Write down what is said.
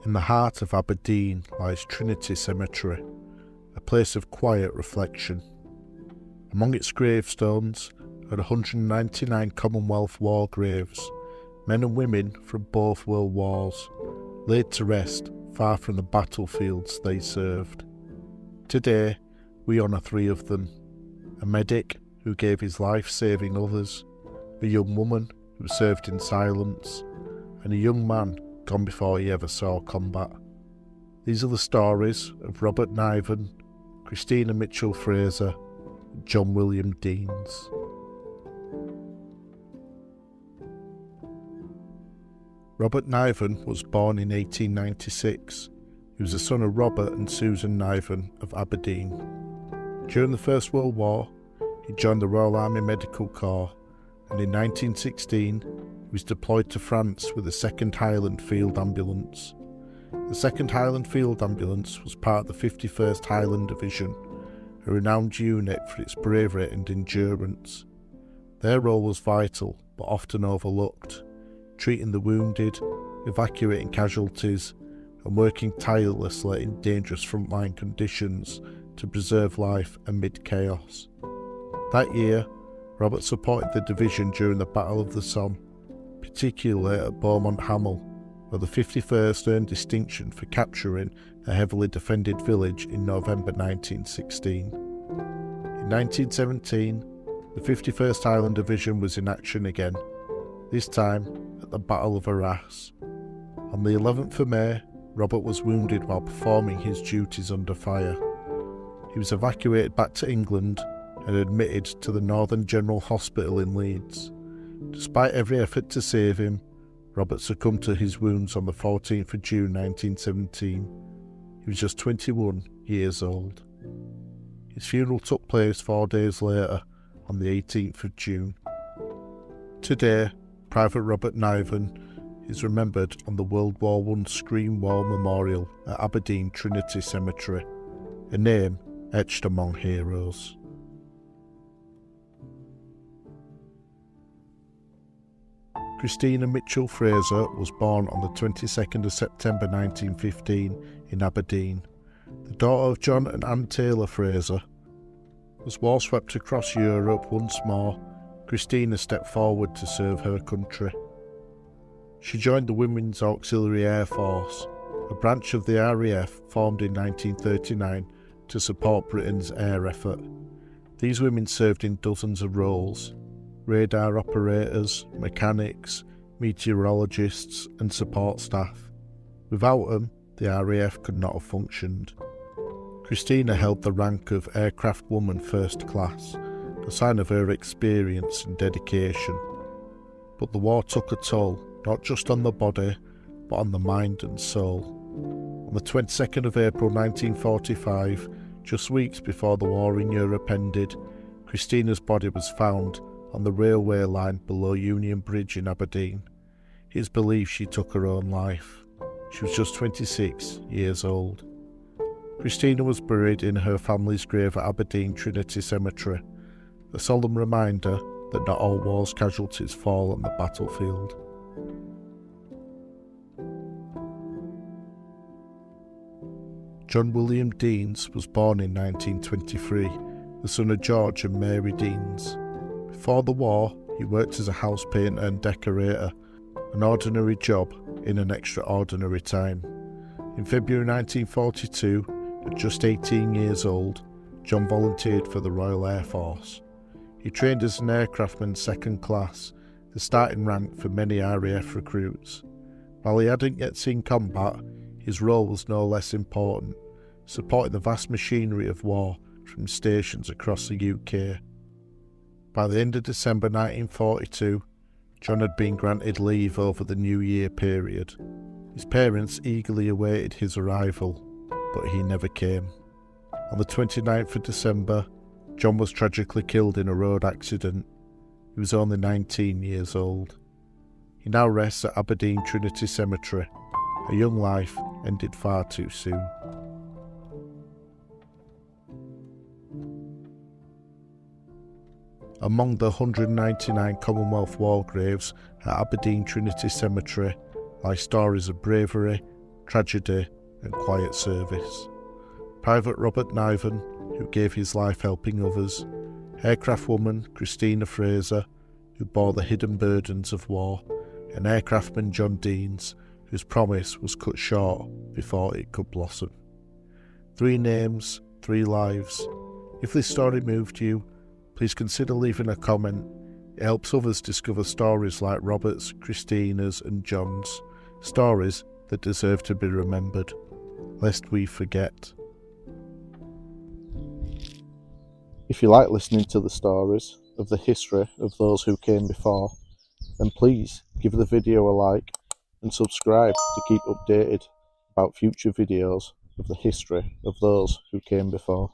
In the heart of Aberdeen lies Trinity Cemetery, a place of quiet reflection. Among its gravestones are 199 Commonwealth war graves, men and women from both world wars, laid to rest far from the battlefields they served. Today, we honour 3 of them: a medic who gave his life saving others, a young woman who served in silence, and a young man gone before he ever saw combat. These are the stories of Robert Niven, Christina Mitchell Fraser, and John William Deans. Robert Niven was born in 1896. He was the son of Robert and Susan Niven of Aberdeen. During the First World War, he joined the Royal Army Medical Corps, and in 1916 he was deployed to France with the 2nd Highland Field Ambulance. The 2nd Highland Field Ambulance was part of the 51st Highland Division, a renowned unit for its bravery and endurance. Their role was vital but often overlooked, treating the wounded, evacuating casualties, and working tirelessly in dangerous frontline conditions to preserve life amid chaos. That year, Robert supported the division during the Battle of the Somme, particularly at Beaumont Hamel, where the 51st earned distinction for capturing a heavily defended village in November 1916. In 1917, the 51st Highland Division was in action again, this time at the Battle of Arras. On the 11th of May, Robert was wounded while performing his duties under fire. He was evacuated back to England and admitted to the Northern General Hospital in Leeds. Despite every effort to save him, Robert succumbed to his wounds on the 14th of June 1917. He was just 21 years old. His funeral took place 4 days later, on the 18th of June. Today, Private Robert Niven is remembered on the World War I Screen Wall Memorial at Aberdeen Trinity Cemetery, a name etched among heroes. Christina Mitchell Fraser was born on the 22nd of September 1915 in Aberdeen. The daughter of John and Anne Taylor Fraser. As war swept across Europe once more, Christina stepped forward to serve her country. She joined the Women's Auxiliary Air Force, a branch of the RAF formed in 1939 to support Britain's air effort. These women served in dozens of roles: radar operators, mechanics, meteorologists and support staff. Without them, the RAF could not have functioned. Christina held the rank of Aircraftwoman First Class, a sign of her experience and dedication. But the war took a toll, not just on the body, but on the mind and soul. On the 22nd of April 1945, just weeks before the war in Europe ended, Christina's body was found on the railway line below Union Bridge in Aberdeen. It is believed she took her own life. She was just 26 years old. Christina was buried in her family's grave at Aberdeen Trinity Cemetery, a solemn reminder that not all war's casualties fall on the battlefield. John William Deans was born in 1923, the son of George and Mary Deans. Before the war, he worked as a house painter and decorator, an ordinary job in an extraordinary time. In February 1942, at just 18 years old, John volunteered for the Royal Air Force. He trained as an aircraftman 2nd class, the starting rank for many RAF recruits. While he hadn't yet seen combat, his role was no less important, supporting the vast machinery of war from stations across the UK. By the end of December 1942, John had been granted leave over the New Year period. His parents eagerly awaited his arrival, but he never came. On the 29th of December, John was tragically killed in a road accident. He was only 19 years old. He now rests at Aberdeen Trinity Cemetery. A young life ended far too soon. Among the 199 Commonwealth war graves at Aberdeen Trinity Cemetery lie stories of bravery, tragedy and quiet service. Private Robert Niven, who gave his life helping others. Aircraftwoman Christina Fraser, who bore the hidden burdens of war. And Aircraftman John Deans, whose promise was cut short before it could blossom. 3 names, 3 lives. If this story moved you, please consider leaving a comment. It helps others discover stories like Robert's, Christina's and John's, stories that deserve to be remembered, lest we forget. If you like listening to the stories of the history of those who came before, then please give the video a like and subscribe to keep updated about future videos of the history of those who came before.